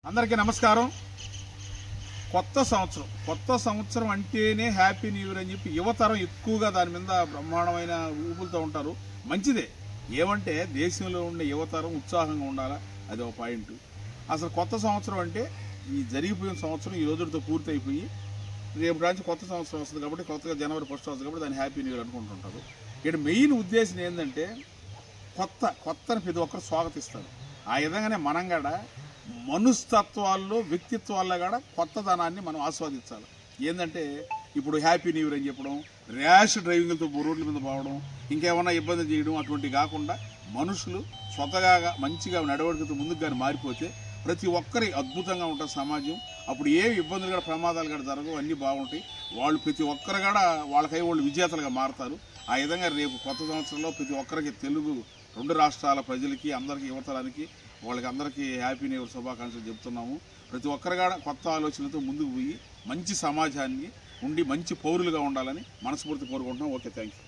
అందరికీ నమస్కారం. కొత్త సంవత్సరం అంటేనే హ్యాపీ న్యూ ఇయర్ అని చెప్పి యువతరం ఎక్కువగా దాని మీద బ్రహ్మాండమైన ఊపులతో ఉంటారు. మంచిదే. ఏమంటే దేశంలో ఉండే యువతరం ఉత్సాహంగా ఉండాలా, అది ఒక పాయింట్. అసలు కొత్త సంవత్సరం అంటే ఈ జరిగిపోయిన సంవత్సరం ఈ రోజులతో పూర్తి అయిపోయి రేపు నుంచి కొత్త సంవత్సరం వస్తుంది కాబట్టి, కొత్తగా జనవరి 1 వస్తుంది కాబట్టి దాన్ని హ్యాపీ న్యూ ఇయర్ అనుకుంటుంటారు. ఇక్కడ మెయిన్ ఉద్దేశం ఏంటంటే కొత్తని ప్రతి ఒక్కరు స్వాగతిస్తారు. ఆ విధంగానే మనం కూడా మనస్తత్వాల్లో వ్యక్తిత్వాల్లో కూడా కొత్తదనాన్ని మనం ఆస్వాదించాలి. ఏంటంటే ఇప్పుడు హ్యాపీ న్యూ ఇయర్ అని చెప్పడం, ర్యాష్ డ్రైవింగ్లతో రోడ్ల మీద పోవడం, ఇంకేమన్నా ఇబ్బంది చేయడం అటువంటివి కాకుండా మనుషులు స్వతహాగా మంచిగా నడవడికతో ముందుకు కానీ మారిపోతే ప్రతి ఒక్కరి అద్భుతంగా ఉంటుంది సమాజం. అప్పుడు ఏ ఇబ్బందులు కూడా ప్రమాదాలు కూడా జరగవు, అన్నీ బాగుంటాయి. వాళ్ళు ప్రతి ఒక్కరు కూడా వాళ్ళకై వాళ్ళు విజేతలుగా మారుతారు. ఆ విధంగా రేపు కొత్త సంవత్సరంలో ప్రతి ఒక్కరికి తెలుగు 2 రాష్ట్రాల ప్రజలకి అందరికీ యువతరానికి వాళ్ళకి అందరికీ హ్యాపీ న్యూ ఇయర్ శుభాకాంక్షలు చెప్తున్నాము. ప్రతి ఒక్కరు కూడా కొత్త ఆలోచనలతో ముందుకు పోయి మంచి సమాజాన్ని ఉండి మంచి పౌరులుగా ఉండాలని మనస్ఫూర్తి కోరుకుంటున్నాం. Okay, thank you.